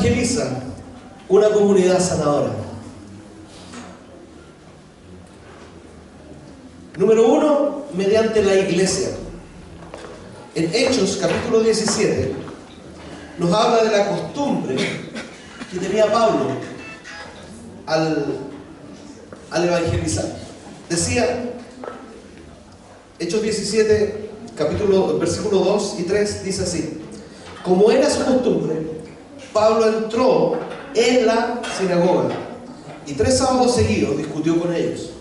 evangeliza una comunidad sanadora? Número uno, mediante la iglesia. En Hechos, capítulo 17, nos habla de la costumbre que tenía Pablo al evangelizar. Decía, Hechos 17, versículo 2 y 3, dice así: como era su costumbre, Pablo entró en la sinagoga y 3 sábados seguidos discutió con ellos.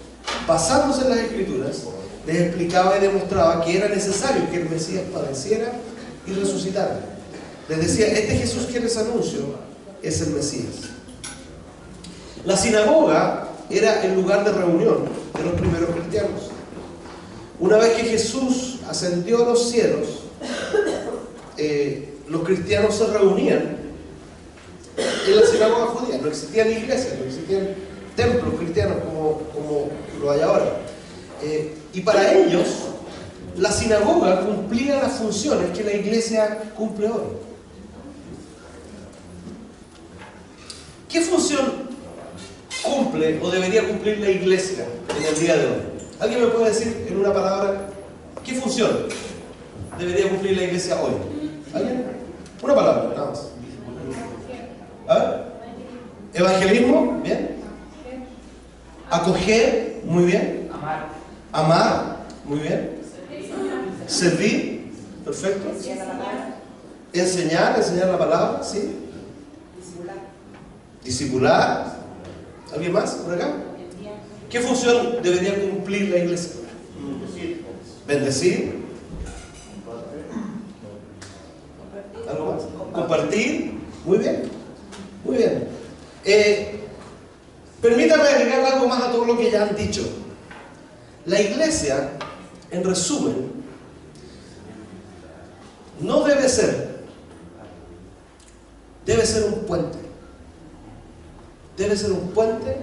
Basándose en las Escrituras, les explicaba y demostraba que era necesario que el Mesías padeciera y resucitara. Les decía, este Jesús que les anuncio es el Mesías. La sinagoga era el lugar de reunión de los primeros cristianos. Una vez que Jesús ascendió a los cielos, los cristianos se reunían en la sinagoga judía. No existían iglesias, no existían templos cristianos como lo hay ahora. Y para ellos, la sinagoga cumplía las funciones que la iglesia cumple hoy. ¿Qué función cumple o debería cumplir la iglesia en el día de hoy? ¿Alguien me puede decir en una palabra qué función debería cumplir la iglesia hoy? ¿Alguien? Una palabra, nada más. ¿A ver? Evangelismo, bien. Acoger, muy bien. Amar, muy bien. Servir, perfecto. Enseñar la palabra, sí. Discipular. ¿Alguien más por acá? ¿Qué función debería cumplir la iglesia? Bendecir. ¿Algo más? Compartir. Muy bien. Muy bien. Permítame agregar algo más a todo lo que ya han dicho. La iglesia, en resumen, no debe ser un puente. Debe ser un puente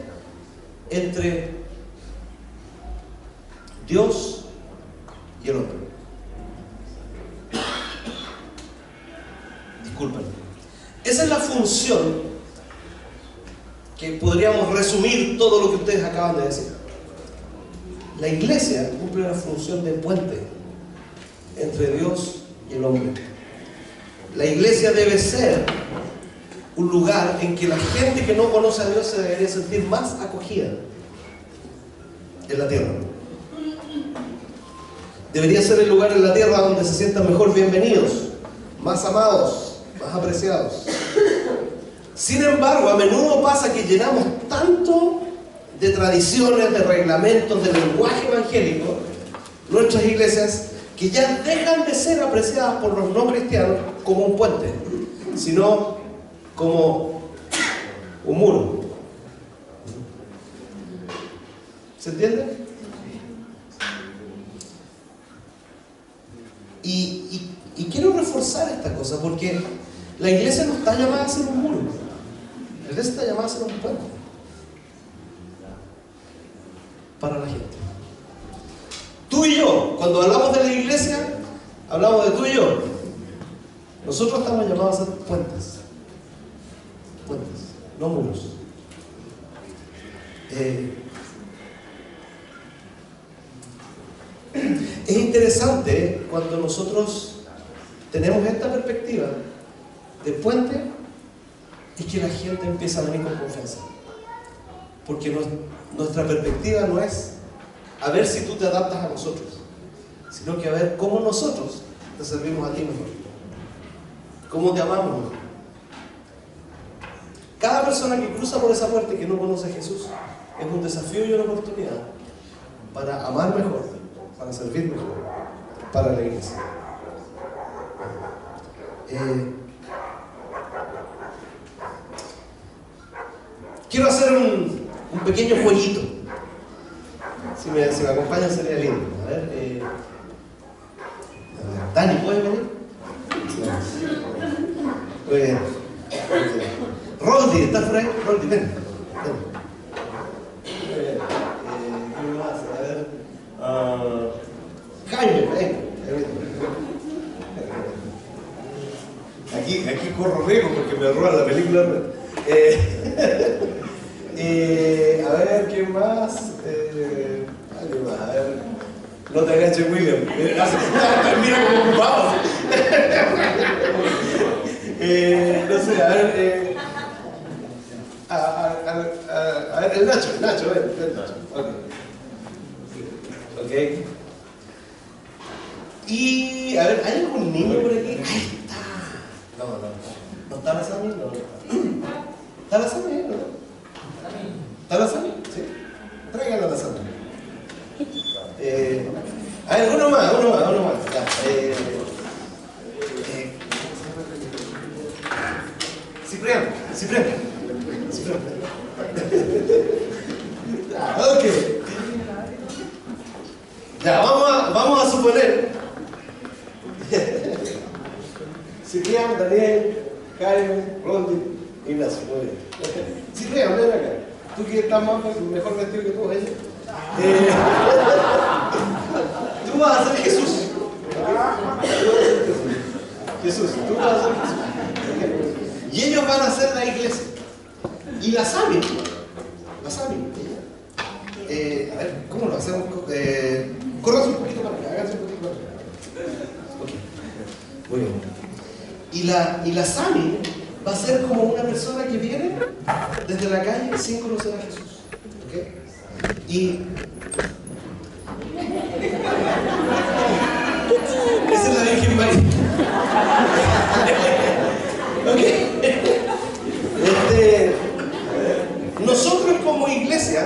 entre Dios y el hombre. Disculpen. Esa es la función que podríamos resumir todo lo que ustedes acaban de decir. La iglesia cumple la función de puente entre Dios y el hombre. La iglesia debe ser un lugar en que la gente que no conoce a Dios se debería sentir más acogida en la tierra. Debería ser el lugar en la tierra donde se sientan mejor bienvenidos, más amados, más apreciados. Sin embargo, a menudo pasa que llenamos tanto de tradiciones, de reglamentos, de lenguaje evangélico nuestras iglesias, que ya dejan de ser apreciadas por los no cristianos como un puente, sino como un muro. ¿Se entiende? Y quiero reforzar esta cosa, porque la iglesia no está llamada a ser un muro. La iglesia está llamada a ser un puente para la gente. Tú y yo, cuando hablamos de la iglesia, hablamos de tú y yo. Nosotros estamos llamados a ser puentes, no muros. Es interesante cuando nosotros tenemos esta perspectiva de puente, es que la gente empieza a venir con confianza, porque nuestra perspectiva no es a ver si tú te adaptas a nosotros, sino que a ver cómo nosotros te servimos a ti mejor, cómo te amamos mejor. Cada persona que cruza por esa puerta y que no conoce a Jesús es un desafío y una oportunidad para amar mejor, para servir mejor, para la iglesia. Quiero hacer un pequeño jueguito. Si me acompañan sería lindo. A ver, Dani, ¿puedes venir? Muy bien. Roldi, ¿estás por ahí? Roldi, ven. ¿Qué más? A ver. Jaime, ven. Aquí corro riesgo porque me roban la película. A ver, ¿qué más? ¿Alguien más? A ver. No te agaches, William. Mira como ocupado. No sé, a ver. A ver, el Nacho, el Nacho. Ok. Y, a ver, ¿hay algún niño por aquí? Ahí está. No. ¿No está la Sami? No. ¿Está la Sami? No. ¿Está la Sami? Sí. Tráiganla a la Sami. A ver, uno más. Ya, Cipriano. Ok. Ya, vamos a suponer. Cipriano, Daniel, Jaime, Rondi, Ignacio. Muy bien. Cipriano, ven acá. Tú que estás mejor vestido que todos ellos. Tú vas a ser Jesús. Jesús, tú vas a ser Jesús. Y ellos van a ser la iglesia. Y la Sami. A ver, ¿cómo lo hacemos? Corran un poquito para acá, háganse un poquito para acá. Okay. Muy bien. Y la Sami va a ser como una persona que viene desde la calle sin conocer a Jesús. ¿Ok? Y esa es la Virgen María. ¿Ok? Nosotros como iglesia,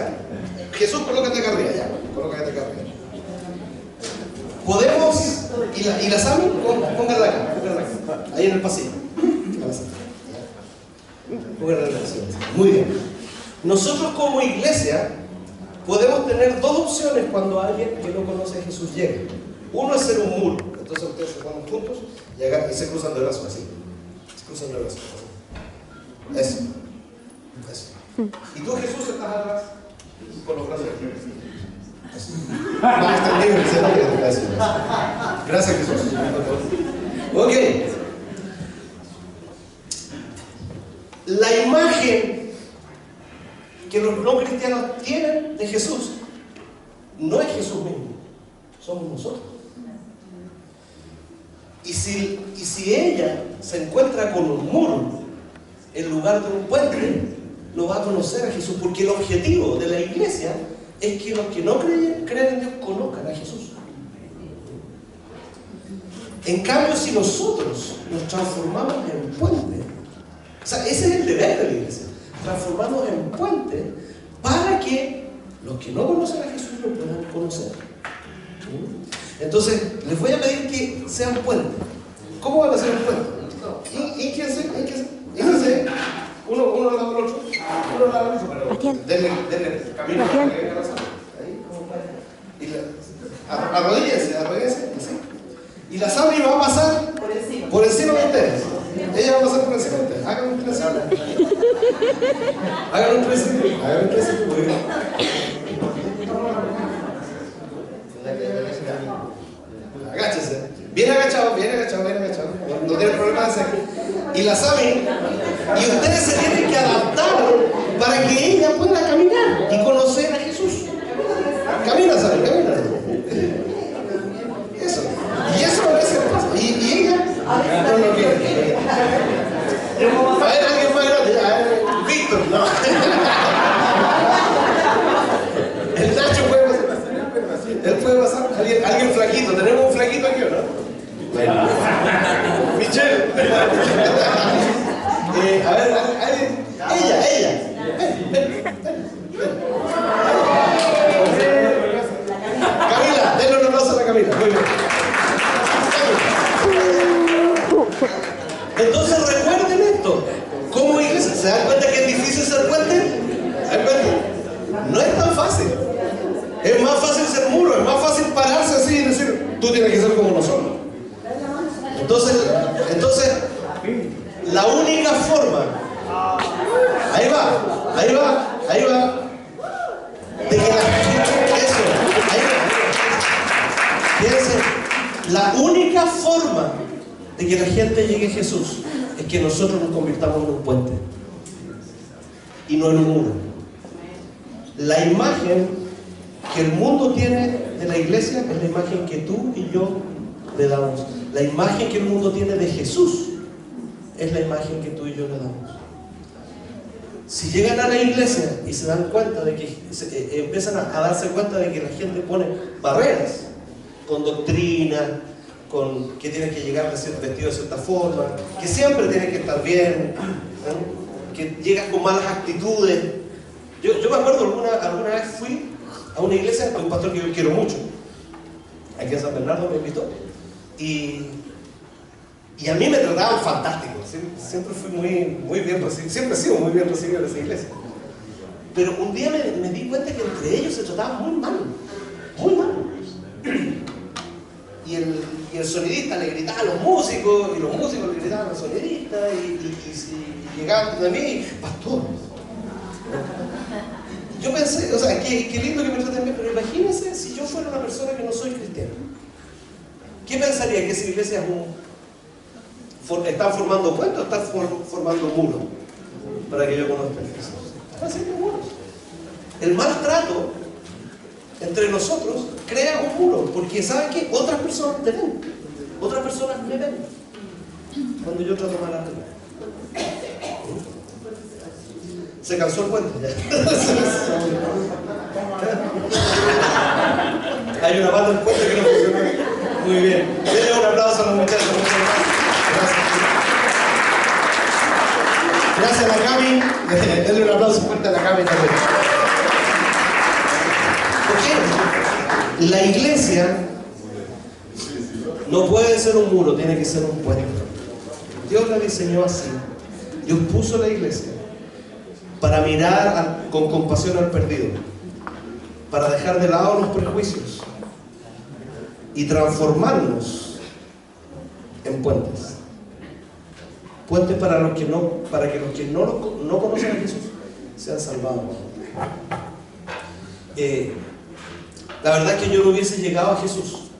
Jesús, colócate acá arriba ya. Colócate acá arriba. Podemos, y la Sami, póngala acá. Ahí en el pasillo. Póngala en el pasillo. Muy bien. Nosotros como iglesia podemos tener dos opciones cuando alguien que no conoce a Jesús llega. Uno es ser un muro. Entonces ustedes se ponen juntos y se cruzan de brazos así. Se cruzan de brazos así. Eso. Y tú, Jesús, estás atrás con los brazos aquí. Eso. Más extendido, gracias, Jesús. Ok. La imagen que los no cristianos tienen de Jesús no es Jesús mismo, somos nosotros. Y si ella se encuentra con un muro en lugar de un puente, no va a conocer a Jesús, porque el objetivo de la iglesia es que los que no creen en Dios conozcan a Jesús. En cambio, si nosotros nos transformamos en puente, o sea, ese es el deber de la iglesia, transformarnos en puente para que los que no conocen a Jesús lo puedan conocer. Entonces, les voy a pedir que sean puentes. ¿Cómo van a ser un puente? Ínquense. Uno al lado del otro. Denle camino. Arrodíllense, así. Y la Sami va a pasar por encima de ustedes. Ella va a pasar por encima de ustedes. Hagan un trencito. Muy bien. Agáchese. Bien agachado. No tiene problema de hacer. Y la Sami, y ustedes se tienen que adaptar para que ella pueda caminar y conocer a Jesús. Camina, Sami, camina. Eso. Y eso es el paso. Y ella no lo quiere. A ver, alguien más grande. Víctor, no. El Nacho puede pasar. Él puede pasar. Alguien flaquito. ¿Tenemos un flaquito aquí o no? Michelle. A ver, ella. Ven. Camila, denle un aplauso a la Camila. Muy bien. Entonces recuerden esto. Como iglesia, ¿se dan cuenta que es difícil ser puente? ¿Se dan cuenta? No es tan fácil. Es más fácil ser muro, es más fácil pararse así y decir, tú tienes que ser como nosotros. Entonces, la única forma, ahí va, de que fíjense, la única forma de que la gente llegue a Jesús es que nosotros nos convirtamos en un puente y no en un muro. La imagen que el mundo tiene de la iglesia es la imagen que tú y yo le damos. La imagen que el mundo tiene de Jesús es la imagen que tú y yo le damos. Si llegan a la iglesia y se dan cuenta de que empiezan a darse cuenta de que la gente pone barreras con doctrina, con que tienen que llegar vestido de cierta forma, que siempre tienen que estar bien, ¿no? Que llegan con malas actitudes. Yo me acuerdo alguna vez fui a una iglesia de un pastor que yo quiero mucho, aquí en San Bernardo me invitó, y a mí me trataban fantástico. Siempre fui muy bien recibido, siempre he sido muy bien recibido en esa iglesia. Pero un día me di cuenta que entre ellos se trataban muy mal, muy mal. Y el sonidista le gritaba a los músicos, y los músicos le gritaban al sonidista, y llegaban de mí, pastor. Yo pensé, o sea, qué lindo que me traten bien, pero imagínense si yo fuera una persona que no soy cristiana. ¿Qué pensaría? ¿Que esa iglesia está formando puentes o está formando muros para que yo conozca a Jesús? Está haciendo muros. El maltrato entre nosotros crea un muro, porque ¿saben qué? Otras personas te ven, otras personas me ven cuando yo trato mal a alguien. Se cansó el puente ya. Hay una parte del puente que no funciona muy bien. Denle un aplauso a los muchachos. Gracias a la Cami. Denle un aplauso fuerte a la Cami también. ¿Por qué? La iglesia no puede ser un muro, tiene que ser un puente. Dios la diseñó así. Dios puso la iglesia para mirar con compasión al perdido, para dejar de lado los prejuicios y transformarnos en puentes. Puentes para que los que no conocen a Jesús sean salvados. La verdad es que yo no hubiese llegado a Jesús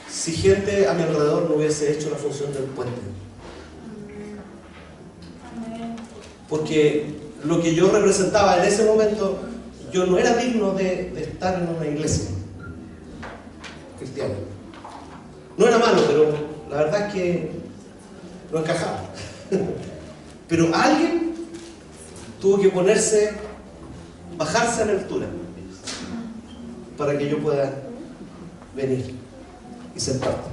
si gente a mi alrededor no hubiese hecho la función del puente. Porque lo que yo representaba en ese momento, yo no era digno de estar en una iglesia cristiana. No era malo, pero la verdad es que no encajaba. Pero alguien tuvo que bajarse a la altura para que yo pueda venir y ser parte.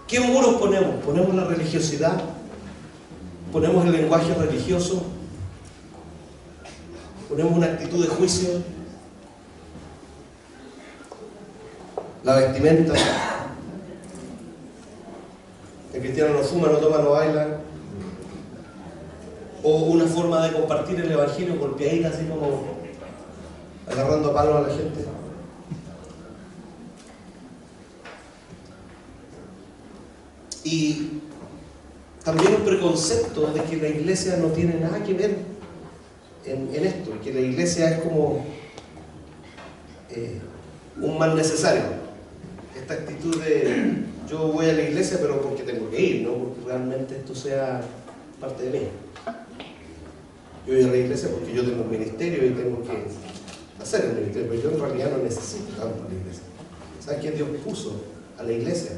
¿Qué muros ponemos? Ponemos la religiosidad, ponemos el lenguaje religioso, ponemos una actitud de juicio, la vestimenta. El cristiano no fuma, no toma, no baila. O una forma de compartir el evangelio golpeadita, así como agarrando a palos a la gente. Y también un preconcepto de que la iglesia no tiene nada que ver en esto, que la iglesia es como un mal necesario. Esta actitud de yo voy a la iglesia pero porque tengo que ir, no porque realmente esto sea parte de mí. Yo voy a la iglesia porque yo tengo un ministerio y tengo que hacer el ministerio, pero yo en realidad no necesito tanto la iglesia. ¿Sabes qué? Dios puso a la iglesia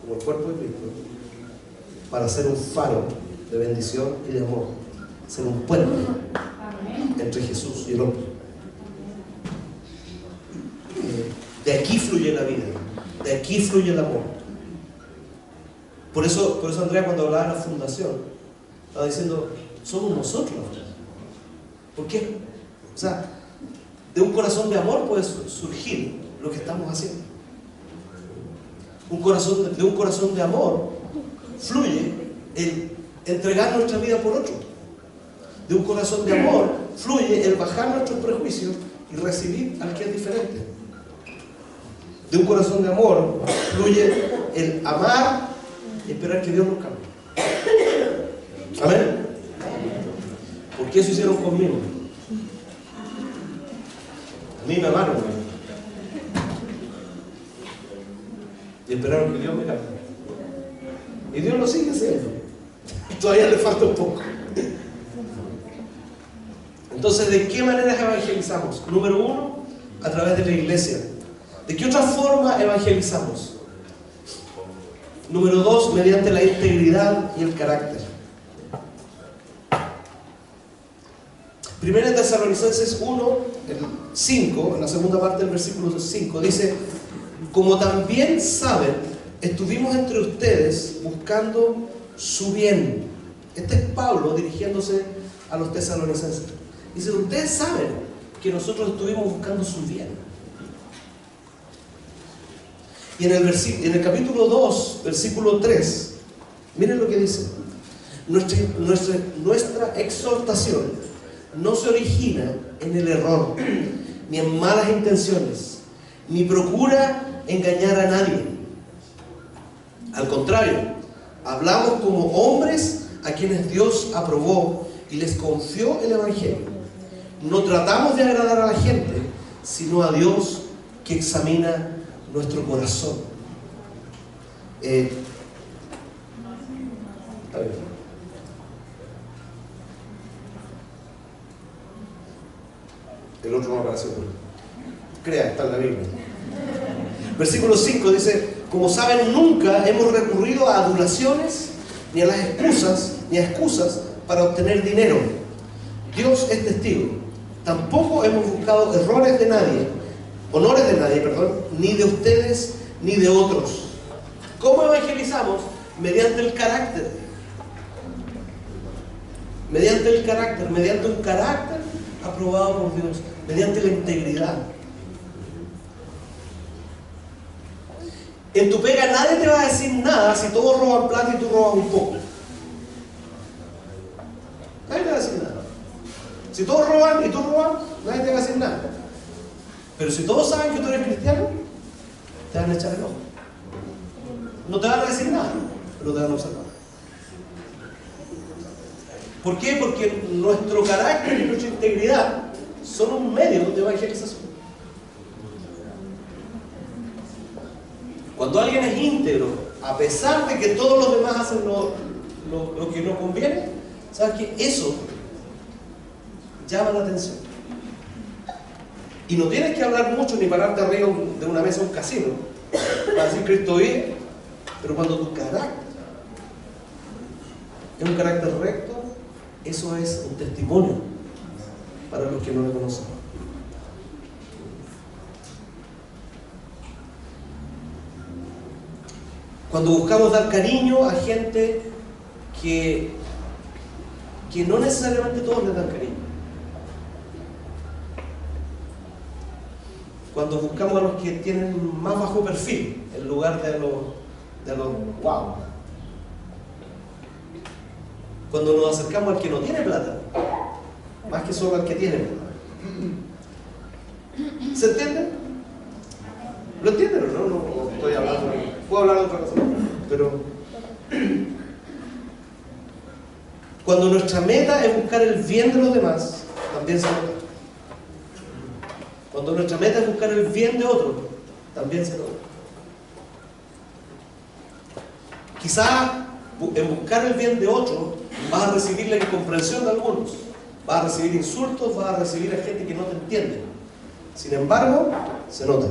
como el cuerpo de Cristo para ser un faro de bendición y de amor, ser un puente entre Jesús y el hombre. De aquí fluye la vida, de aquí fluye el amor. Por eso Andrea, cuando hablaba de la fundación, estaba diciendo, somos nosotros. ¿Por qué? O sea, de un corazón de amor puede surgir lo que estamos haciendo. De un corazón de amor fluye el entregar nuestra vida por otro. De un corazón de amor fluye el bajar nuestros prejuicios y recibir al que es diferente. De un corazón de amor fluye el amar y esperar que Dios nos cambie. ¿Amén? ¿Por qué eso hicieron conmigo? A mí me amaron y esperaron que Dios me cambie. Y Dios lo sigue haciendo. Todavía le falta un poco. Entonces, ¿de qué manera evangelizamos? Número uno, a través de la iglesia. ¿De qué otra forma evangelizamos? Número dos, mediante la integridad y el carácter. Primera de Tesalonicenses 1, el 5, en la segunda parte del versículo 5, dice: como también saben, estuvimos entre ustedes buscando su bien. Este es Pablo dirigiéndose a los tesalonicenses. Dice: ustedes saben que nosotros estuvimos buscando su bien. Y en el capítulo 2, versículo 3, miren lo que dice: nuestra exhortación no se origina en el error, ni en malas intenciones, ni procura engañar a nadie. Al contrario, hablamos como hombres a quienes Dios aprobó y les confió el Evangelio. No tratamos de agradar a la gente, sino a Dios, que examina nuestro corazón. A ver. El otro no apareció. Crea, está en la Biblia. Versículo 5 dice: como saben, nunca hemos recurrido a adulaciones, ni a las excusas para obtener dinero. Dios es testigo. Tampoco hemos buscado honores de nadie, ni de ustedes, ni de otros. ¿Cómo evangelizamos? Mediante el carácter. Mediante el carácter, mediante un carácter aprobado por Dios, mediante la integridad. En tu pega nadie te va a decir nada si todos roban plata y tú robas un poco. Nadie te va a decir nada. Si todos roban y tú robas, nadie te va a decir nada. Pero si todos saben que tú eres cristiano, te van a echar el ojo. No te van a decir nada, pero te van a observar. ¿Por qué? Porque nuestro carácter y nuestra integridad son un medio de evangelización. Cuando alguien es íntegro, a pesar de que todos los demás hacen lo que no conviene, ¿sabes qué? Eso llama la atención. Y no tienes que hablar mucho ni pararte arriba de una mesa en un casino para decir Cristo vive, pero cuando tu carácter es un carácter recto, eso es un testimonio para los que no le conocen. Cuando buscamos dar cariño a gente que no necesariamente todos le dan cariño. Cuando buscamos a los que tienen más bajo perfil, en lugar de los wow. Cuando nos acercamos al que no tiene plata, más que solo al que tiene plata. ¿Se entiende? ¿Lo entienden o no? No estoy hablando. Puedo hablar de otra cosa, pero cuando nuestra meta es buscar el bien de los demás, también se nota. Cuando nuestra meta es buscar el bien de otros, también se nota. Quizá en buscar el bien de otros vas a recibir la incomprensión de algunos, vas a recibir insultos, vas a recibir a gente que no te entiende. Sin embargo, se nota.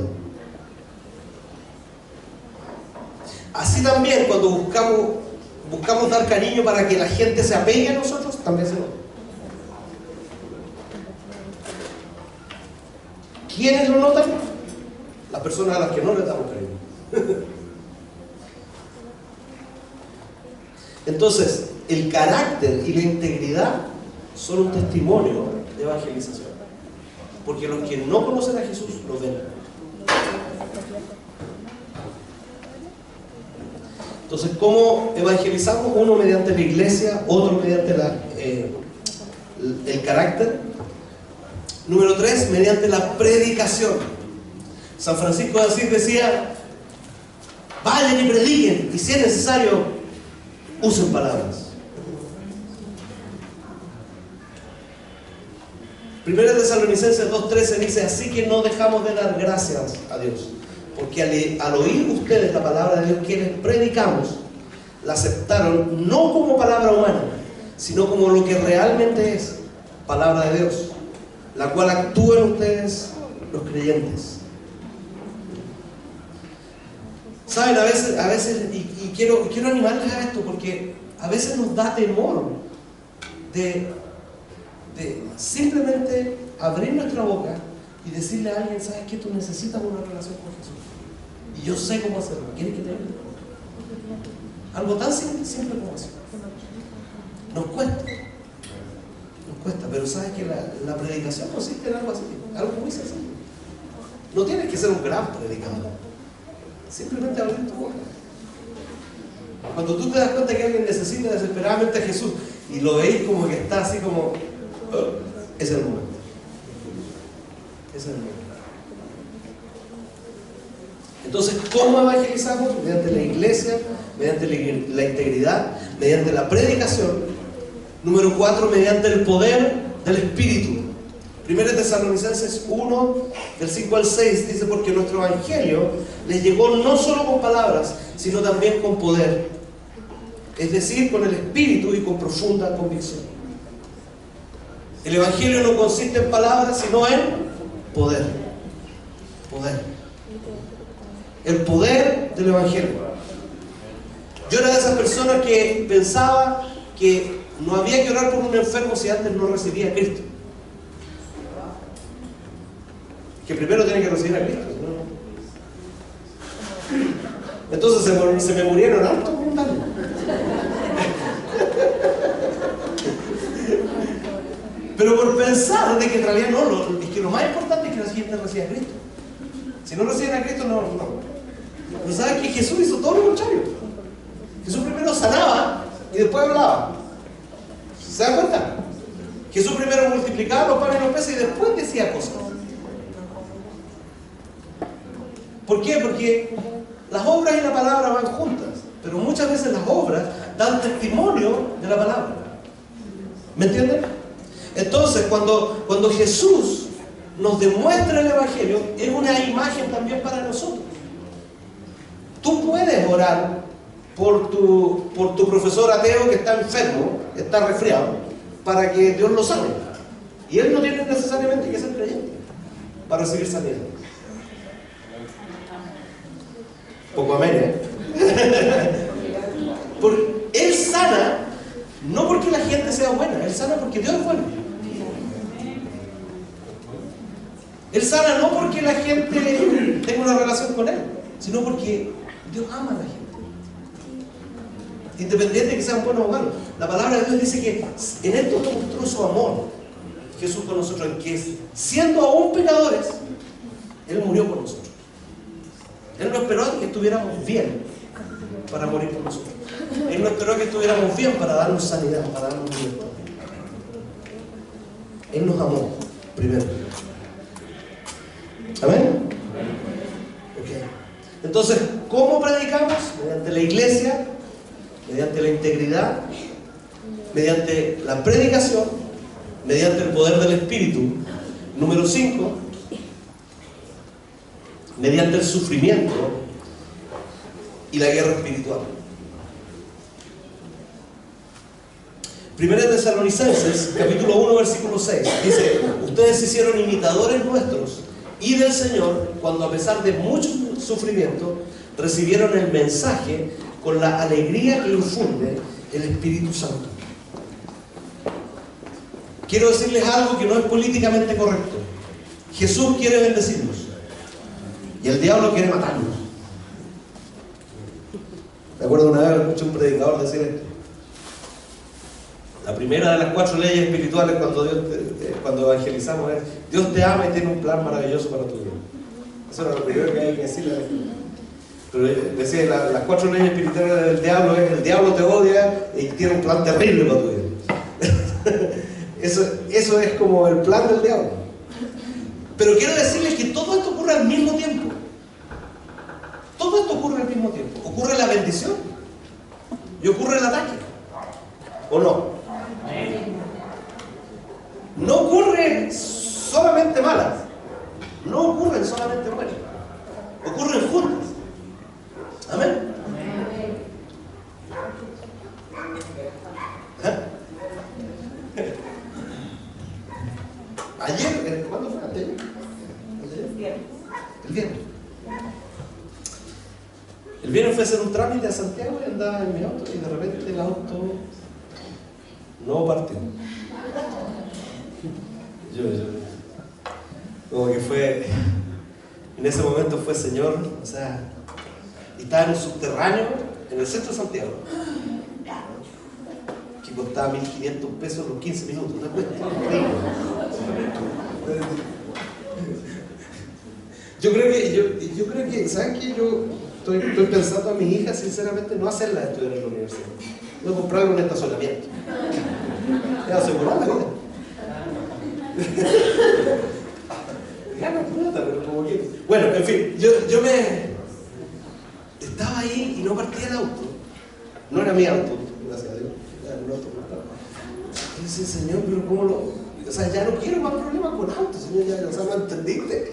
Así también, cuando buscamos dar cariño para que la gente se apegue a nosotros, también se nota. ¿Quiénes lo notan? Las personas a las que no les damos cariño. Entonces, el carácter y la integridad son un testimonio de evangelización. Porque los que no conocen a Jesús lo ven. Entonces, ¿cómo evangelizamos? Uno mediante la iglesia, otro mediante el carácter. Número 3, mediante la predicación. San Francisco de Asís decía: vayan y prediquen, y si es necesario, usen palabras. Primera Tesalonicenses 2:13 dice: así que no dejamos de dar gracias a Dios, porque al oír ustedes la palabra de Dios que les predicamos, la aceptaron no como palabra humana, sino como lo que realmente es, palabra de Dios, la cual actúa en ustedes los creyentes. Saben, a veces y quiero animarles a esto, porque a veces nos da temor de simplemente abrir nuestra boca y decirle a alguien: ¿sabes qué? Tú necesitas una relación con Jesús y yo sé cómo hacerlo, ¿quieres que te ayude? Algo tan simple como eso. Nos cuesta, pero sabes que la predicación consiste en algo así, algo muy sencillo. No tienes que ser un gran predicador, simplemente abrir tu boca. Cuando tú te das cuenta que alguien necesita desesperadamente a Jesús y lo veis como que está así como, ese es el momento. Ese es el momento. Entonces, ¿cómo evangelizamos? Mediante la iglesia, mediante la integridad, mediante la predicación. Número 4, mediante el poder del Espíritu. 1 Tesalonicenses 1, del 5 al 6, dice: porque nuestro evangelio les llegó no solo con palabras, sino también con poder. Es decir, con el Espíritu y con profunda convicción. El evangelio no consiste en palabras, sino en poder. Poder. El poder del evangelio. Yo era de esas personas que pensaba que no había que orar por un enfermo si antes no recibía a Cristo. Que primero tiene que recibir a Cristo, ¿no? Entonces se me murieron hartos voluntarios. Pero por pensar de que en realidad es que lo más importante es que la gente reciba a Cristo. Si no reciben a Cristo, no. Pero ¿sabes que Jesús hizo todo lo contrario? Jesús primero sanaba y después hablaba. ¿Se dan cuenta? Jesús primero multiplicaba los panes y los peces y después decía cosas. ¿Por qué? Porque las obras y la palabra van juntas, pero muchas veces las obras dan testimonio de la palabra. ¿Me entienden? Entonces, cuando Jesús nos demuestra el evangelio, es una imagen también para nosotros. Tú puedes orar por tu profesor ateo que está enfermo, está resfriado, para que Dios lo sane. Y él no tiene necesariamente que ser creyente para recibir sanidad. Poco amén, ¿eh? Él sana, no porque la gente sea buena, Él sana porque Dios es bueno. Él sana no porque la gente tenga una relación con Él, sino porque Dios ama a la gente. Independiente de que sean buenos o malos. La palabra de Dios dice que en esto demostró su amor Jesús con nosotros, en que siendo aún pecadores, Él murió por nosotros. Él no esperó a que estuviéramos bien para morir por nosotros. Él no esperó a que estuviéramos bien para darnos sanidad, para darnos libertad. Él nos amó primero. ¿Amén? Okay. Entonces, ¿cómo predicamos? Mediante la iglesia, mediante la integridad, mediante la predicación, mediante el poder del Espíritu. Número 5, mediante el sufrimiento y la guerra espiritual. 1 Tesalonicenses, capítulo 1, versículo 6, dice: ustedes se hicieron imitadores nuestros y del Señor cuando, a pesar de mucho sufrimiento, recibieron el mensaje con la alegría que infunde el Espíritu Santo. Quiero decirles algo que no es políticamente correcto. Jesús quiere bendecirnos y el diablo quiere matarnos. Me acuerdo una vez escuché a un predicador decir esto: la primera de las 4 leyes espirituales cuando evangelizamos es: Dios te ama y tiene un plan maravilloso para tu vida. Eso era lo primero que hay que decirle a la gente. Pero decía, las 4 leyes espirituales del diablo es: el diablo te odia y tiene un plan terrible para tu vida. Eso es como el plan del diablo. Pero quiero decirles que todo esto ocurre al mismo tiempo. Todo esto ocurre al mismo tiempo. Ocurre la bendición y ocurre el ataque. ¿O no? No ocurre solamente malas. No ocurren solamente buenas. Ocurren juntas. Amén. ¿Ah? Ayer, ¿cuándo fue? ¿Ayer? El viernes. El viernes fui a hacer un trámite a Santiago y andaba en mi auto y de repente el auto no partió. Como que fue, en ese momento fue Señor, o sea, y estaba en un subterráneo en el centro de Santiago, que costaba 1.500 pesos los 15 minutos, una cuestión horrible. Yo creo que, ¿saben qué? Yo estoy pensando a mi hija, sinceramente, no hacerla estudiar en la universidad. Voy a comprarle un estacionamiento. Es asegurar la vida. Gana plata, pero como que... Bueno, en fin, yo me... Estaba ahí y no partía el auto. No era mi auto, gracias a Dios. Era un auto. Y decía, Señor, pero ¿cómo lo...? O sea, ya no quiero más problemas con autos, Señor, ya, o sea, ¿me entendiste?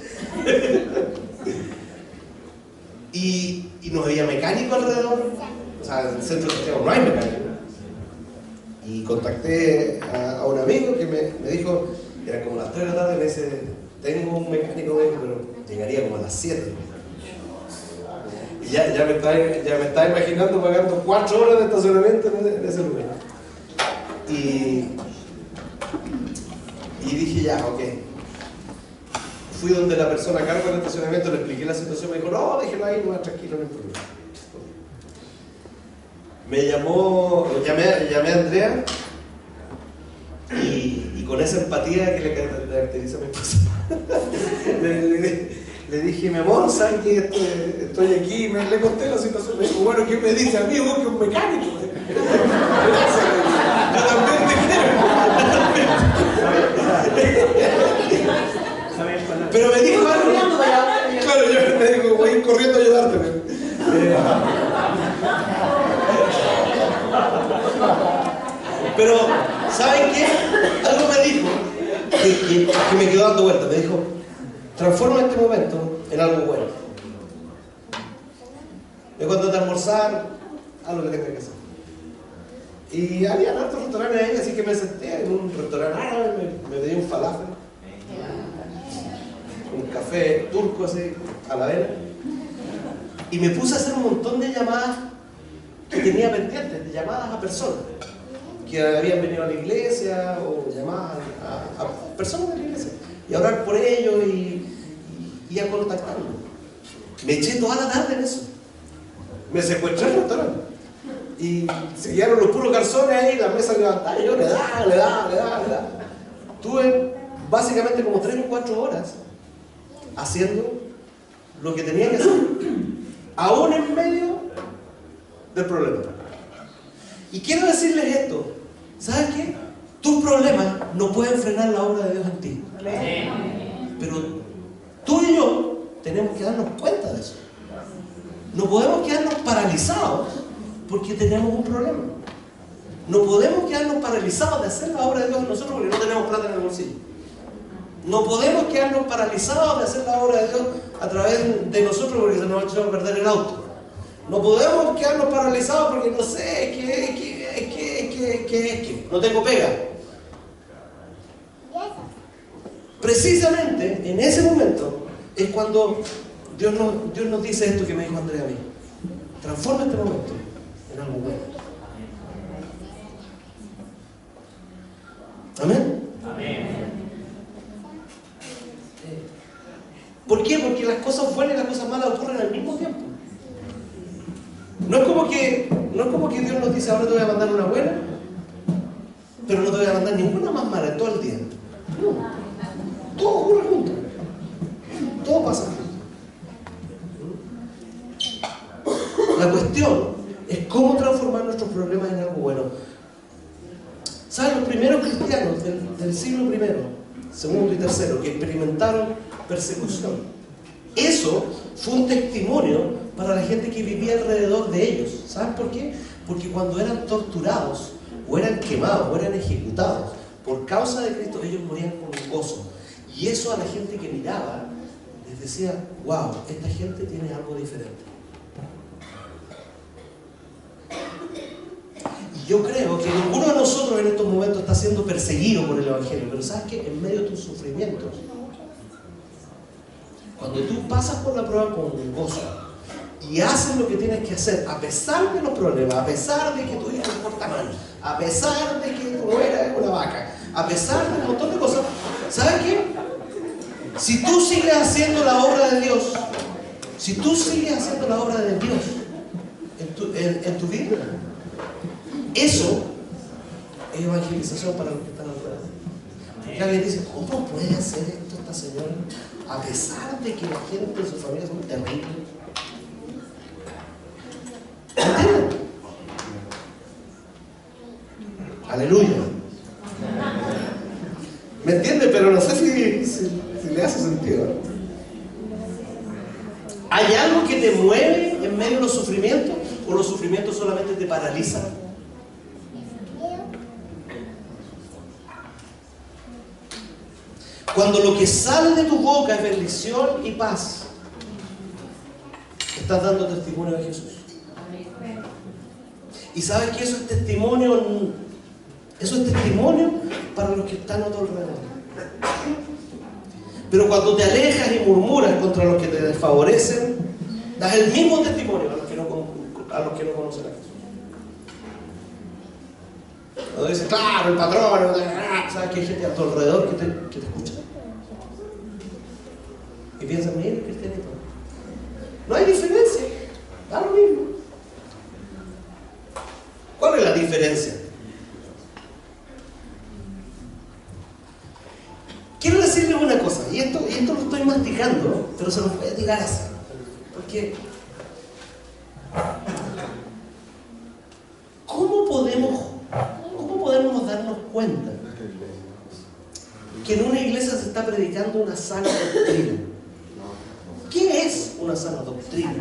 y no había mecánico alrededor. O sea, en el centro de Santiago no hay mecánico. Y contacté a un amigo que me dijo, era como las 3 de la tarde, me dice, tengo un mecánico, pero llegaría como a las 7. Y ya me estaba imaginando pagando 4 horas de estacionamiento en ese lugar. Y dije, ya, ok. Fui donde la persona a cargo del estacionamiento, le expliqué la situación, me dijo, no, déjelo ahí, no, tranquilo, no hay problema. Me llamé a Andrea y con esa empatía que le caracteriza a mi esposa, le dije, mi amor, ¿sabes que estoy aquí? Le conté la situación, me dijo, bueno, ¿qué me dice? A mí, busque un mecánico. Yo también te quiero. Pero me dijo algo. Claro, yo me dijo, voy a ir corriendo a ayudarte. Pero, ¿saben qué? Algo me dijo que me quedó dando vueltas. Me dijo, transforma este momento en algo bueno. Es cuando te almorzar, haz lo que tengas que hacer. Y había hartos restaurantes ahí, así que me senté en un restaurante árabe, me pedí un falafel, un café turco así, a la vela, y me puse a hacer un montón de llamadas que tenía pendientes, de llamadas a personas que habían venido a la iglesia, o llamadas a personas de la iglesia, y a orar por ellos y a contactarlos. Me eché toda la tarde en eso. Me secuestré el restaurante. Y se quedaron los puros calzones ahí, la mesa levantada, y yo le daba. Tuve básicamente como 3 o 4 horas haciendo lo que tenía que hacer, aún en medio del problema. Y quiero decirles esto, ¿sabes qué? Tus problemas no pueden frenar la obra de Dios en ti. Pero tú y yo tenemos que darnos cuenta de eso. No podemos quedarnos paralizados porque tenemos un problema. No podemos quedarnos paralizados de hacer la obra de Dios nosotros porque no tenemos plata en el bolsillo. No podemos quedarnos paralizados de hacer la obra de Dios a través de nosotros porque se nos va a echar a perder el auto. No podemos quedarnos paralizados porque no sé, que no tengo pega. Precisamente en ese momento es cuando Dios nos dice esto que me dijo Andrea a mí. Transforma este momento en algo bueno. ¿Amén? Amén. ¿Por qué? Porque las cosas buenas y las cosas malas ocurren al mismo tiempo. No es como que Dios nos dice, ahora te voy a mandar una buena, pero no te voy a mandar ninguna más mala todo el día. No. Todo ocurre junto. Todo pasa junto. La cuestión es cómo transformar nuestros problemas en algo bueno. ¿Saben? Los primeros cristianos del siglo I, segundo y tercero, que experimentaron persecución, eso fue un testimonio para la gente que vivía alrededor de ellos. ¿Saben por qué? Porque cuando eran torturados, o eran quemados, o eran ejecutados por causa de Cristo, ellos morían con gozo. Y eso a la gente que miraba les decía, wow, esta gente tiene algo diferente. Yo creo que ninguno de nosotros en estos momentos está siendo perseguido por el Evangelio, pero ¿sabes qué? En medio de tus sufrimientos, cuando tú pasas por la prueba con gozo y haces lo que tienes que hacer, a pesar de los problemas, a pesar de que tu hijo se porta mal, a pesar de que tu nuera es una vaca, a pesar de un montón de cosas, ¿sabes qué? Si tú sigues haciendo la obra de Dios, si tú sigues haciendo la obra de Dios en tu vida, eso es evangelización para los que están alrededor. Porque alguien dice, ¿cómo puede hacer esto esta señora? A pesar de que la gente de su familia son terribles. ¿Entienden? Aleluya. ¿Me entienden? Pero no sé si le hace sentido. ¿Hay algo que te mueve en medio de los sufrimientos? ¿O los sufrimientos solamente te paralizan? Cuando lo que sale de tu boca es bendición y paz, estás dando testimonio de Jesús. Y sabes que eso es testimonio para los que están a tu alrededor. Pero cuando te alejas y murmuras contra los que te desfavorecen, das el mismo testimonio a los que no conocen a Jesús. Cuando dices, claro, el patrón, ¿sabes que hay gente a tu alrededor que te escucha? Y piensan, mira, el cristianito. No hay diferencia, da lo mismo. ¿Cuál es la diferencia? Quiero decirles una cosa, y esto lo estoy masticando, pero se los voy a tirar así. Porque, ¿cómo podemos darnos cuenta que en una iglesia se está predicando una sana doctrina? ¿Qué es una sana doctrina?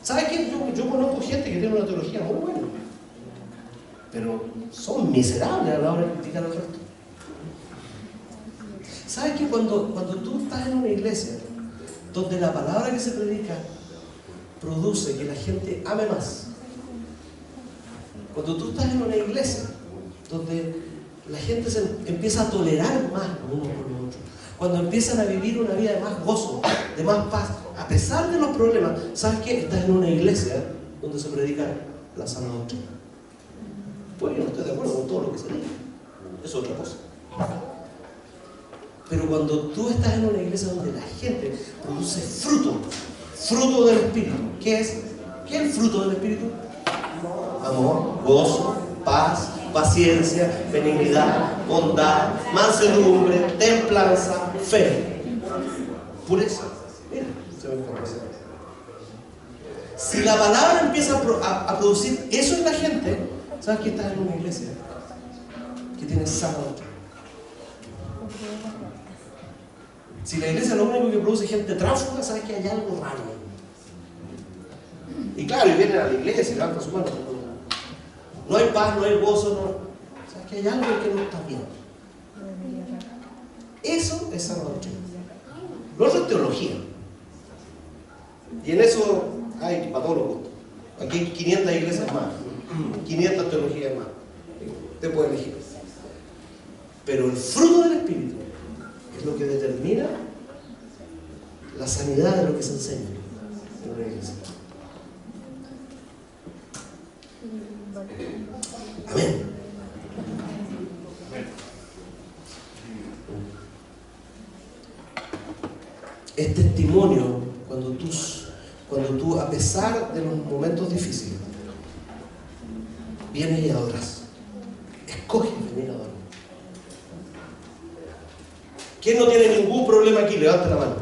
¿Sabes qué? Yo conozco gente que tiene una teología muy buena, pero son miserables a la hora de criticar al resto. ¿Sabes qué? Cuando tú estás en una iglesia donde la palabra que se predica produce que la gente ame más, cuando tú estás en una iglesia donde la gente se empieza a tolerar más uno por los otros, cuando empiezan a vivir una vida de más gozo, de más paz, a pesar de los problemas, ¿sabes qué? Estás en una iglesia donde se predica la sana doctrina. Pues yo no estoy de acuerdo con todo lo que se dice, es otra cosa. Pero cuando tú estás en una iglesia donde la gente produce fruto del Espíritu, ¿qué es el fruto del Espíritu? Amor, gozo, paz, paciencia, benignidad, bondad, mansedumbre, templanza, fe, pureza. Mira, se ve con pureza. Si la palabra empieza a producir eso en la gente, ¿sabes que estás en una iglesia que tiene sana doctrina? Si la iglesia es lo único que produce gente tránsfuga, ¿sabes que hay algo raro? Y claro, y vienen a la iglesia y levantan su mano. No hay paz, no hay gozo, no. ¿Sabes que hay algo que no está bien? Eso es sana doctrina. Lo otro es teología. Y en eso hay para todos los gustos. Aquí hay 500 iglesias más, 500 teologías más. Usted puede elegir. Pero el fruto del Espíritu es lo que determina la sanidad de lo que se enseña en una iglesia. Amén. Es testimonio cuando tú, a pesar de los momentos difíciles, vienes y adoras. Escoges venir a adorar. ¿Quién no tiene ningún problema aquí? Levanta la mano.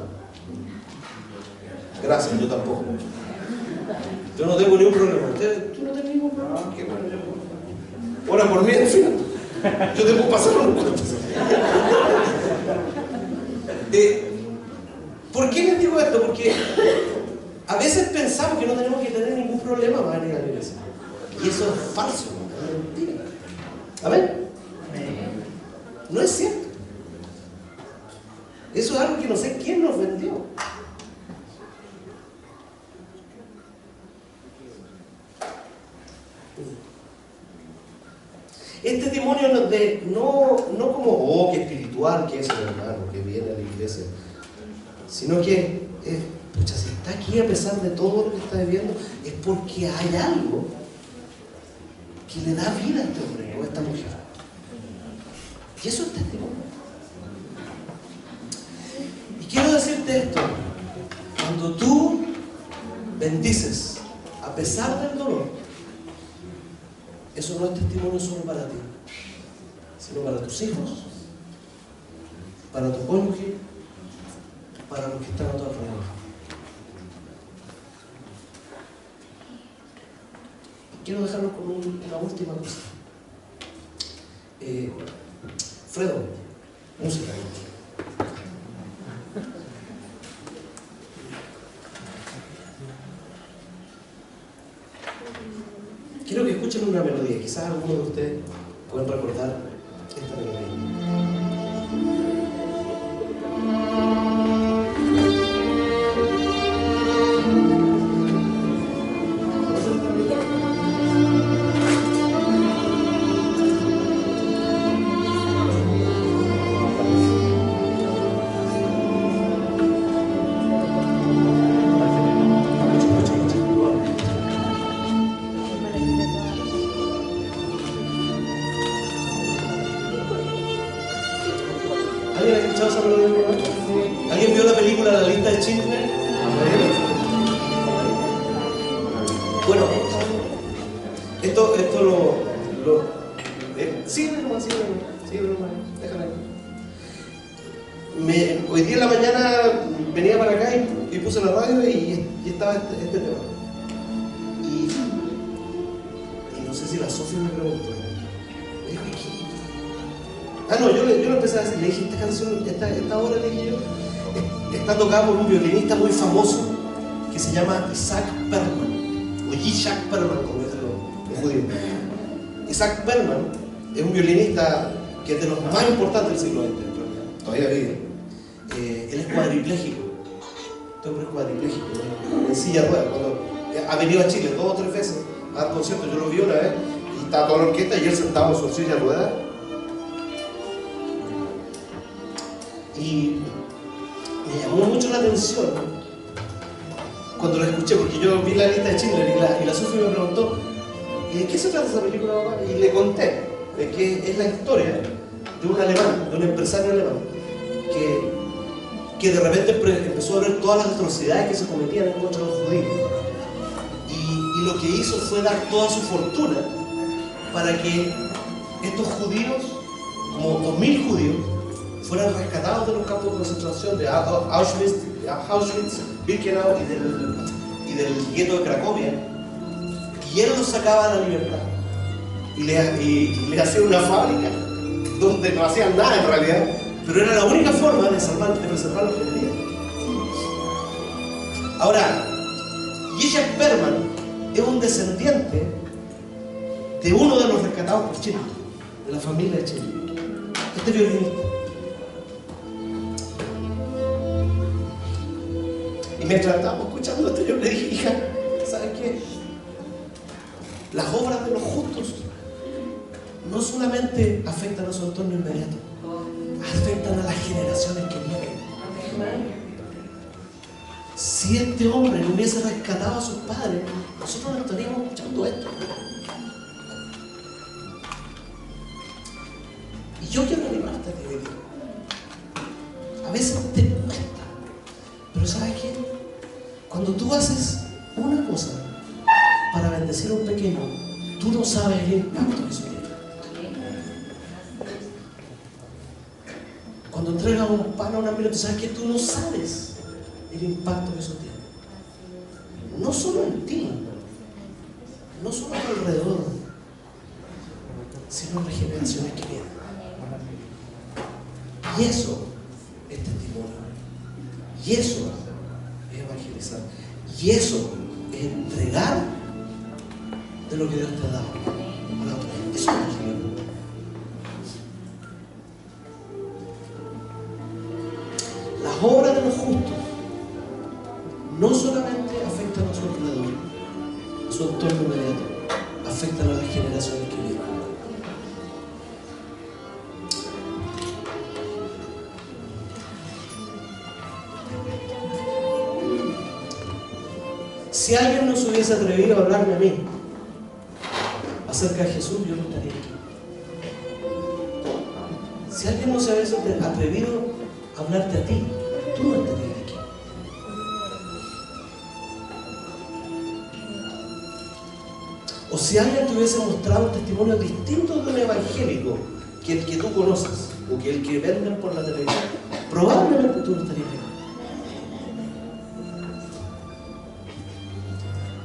Gracias, yo tampoco. Yo no tengo ningún problema. ¿Tú no tienes ningún problema? Qué bueno. Ora por mí, en fin. Yo te puedo pasar unos cuantos. ¿Por qué les digo esto? Porque a veces pensamos que no tenemos que tener ningún problema para venir a la iglesia. Y eso es falso, es mentira. ¿Amén? No es cierto. Eso es algo que no sé quién nos vendió. Es testimonio no como, oh, qué espiritual que es el hermano, que viene a la iglesia, sino que, pucha, si está aquí a pesar de todo lo que está viviendo, es porque hay algo que le da vida a este hombre o a esta mujer. Y eso es testimonio. Y quiero decirte esto: cuando tú bendices a pesar del dolor, eso no es testimonio solo para ti, sino para tus hijos, para tu cónyuge, para los que están a tu alrededor. Quiero dejarlos con una última cosa. Fredo, música. Quiero que escuchen una melodía. Quizás algunos de ustedes pueden recordar esta melodía. ¿Alguien ha escuchado esa melodía? ¿Alguien vio la película La lista de Schindler? Bueno, esto sígueme nomás, déjala ahí. Hoy día en la mañana venía para acá y puse la radio y estaba este tema. Y no sé si la Sofía me preguntó. Me dijo, no, yo lo empecé a decir, le dije, esta canción, esta obra, le dije yo, está tocada por un violinista muy famoso que se llama Isaac Perlman, o Yishak Perlman, como es los judíos. Isaac Perlman es un violinista que es de los más importantes del siglo XX, en realidad, todavía vive. Él es cuadripléjico, este hombre es cuadripléjico, en silla de ruedas. Cuando ha venido a Chile 2 o 3 veces a dar conciertos, yo lo vi una vez, y estaba toda la orquesta y él sentado en su silla de ruedas. Y me llamó mucho la atención cuando la escuché, porque yo vi la lista de Schindler y la Sofía me preguntó, ¿de qué se trata esa película, papá? Y le conté de que es la historia de un alemán, de un empresario alemán, que de repente empezó a ver todas las atrocidades que se cometían en contra de los judíos. Y lo que hizo fue dar toda su fortuna para que estos judíos, como 2000 judíos, fueran rescatados de los campos de concentración de Auschwitz, Birkenau y del gueto de Cracovia, y él los sacaba a la libertad y le hacía una fábrica donde no hacían nada en realidad, pero era la única forma de preservar los que tenían. Ahora, Yishak Perlman es un descendiente de uno de los rescatados por Chile, de la familia de Chile, este violinista. Y mientras estábamos escuchando esto, yo le dije, hija, ¿sabes qué? Las obras de los justos no solamente afectan a su entorno inmediato, afectan a las generaciones que vienen. Si este hombre no hubiese rescatado a sus padres, nosotros no estaríamos escuchando esto. Y yo quiero animarte a ti hoy día. A veces te cuesta, pero ¿sabes qué? Cuando tú haces una cosa para bendecir a un pequeño, tú no sabes el impacto que eso tiene. Cuando entregas un pan a un hambriento, tú sabes que tú no sabes el impacto que eso tiene. No solo en ti, no solo a tu alrededor, sino en las generaciones que vienen. Y eso es testimonio. Y eso es evangelizar. Y eso es entregar de lo que Dios te ha dado a la otra. Eso es evangelizar. Las obras de los justos no solamente afectan a su alrededor, a su entorno inmediato, afectan a las generaciones que vienen. Si alguien no se hubiese atrevido a hablarme a mí acerca de Jesús, yo no estaría aquí. Si alguien no se hubiese atrevido a hablarte a ti, tú no estarías aquí. O si alguien te hubiese mostrado un testimonio distinto de un evangélico que el que tú conoces o que el que venden por la televisión, probablemente tú no estarías aquí.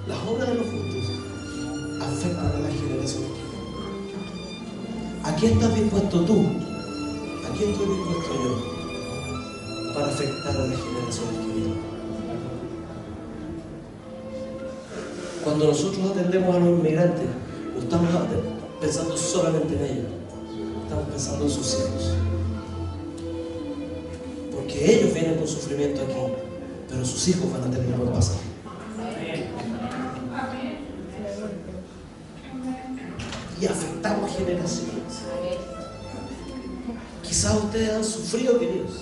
Las obras de los justos afectan a la generación. ¿A qué estás dispuesto tú? ¿A qué estoy dispuesto yo para afectar a la generación que viene? Cuando nosotros atendemos a los inmigrantes, no estamos pensando solamente en ellos, estamos pensando en sus hijos. Porque ellos vienen con sufrimiento aquí, pero sus hijos van a tener buen pasaje. Y afectamos generaciones. Quizás ustedes han sufrido, queridos,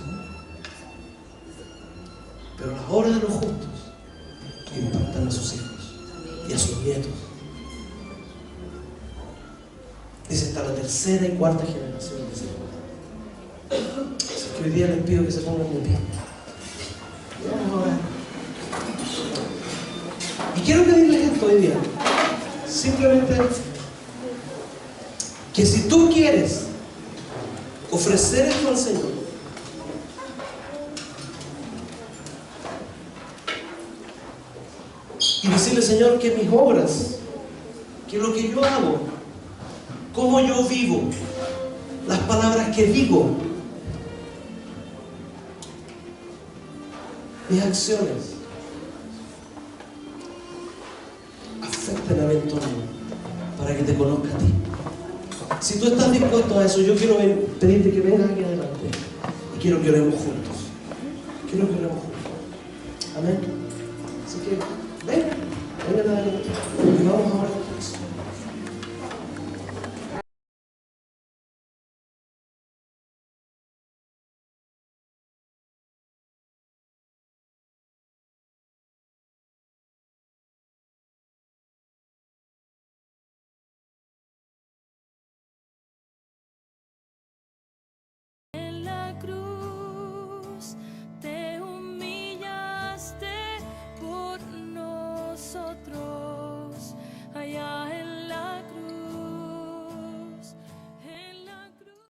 pero las obras de los justos impactan a sus hijos y a sus nietos. Dice hasta la tercera y cuarta generación. Así que hoy día les pido que se pongan de pie. Vamos a orar. Y quiero pedirles esto hoy día. Simplemente que si tú quieres ofrecer esto al Señor, y decirle, Señor, que mis obras, que lo que yo hago, cómo yo vivo, las palabras que digo, mis acciones, afecten a mi entorno para que te conozca a ti. Si tú estás dispuesto a eso, yo quiero pedirte que vengas aquí adelante y quiero que oremos juntos. Quiero que oremos juntos. Amén.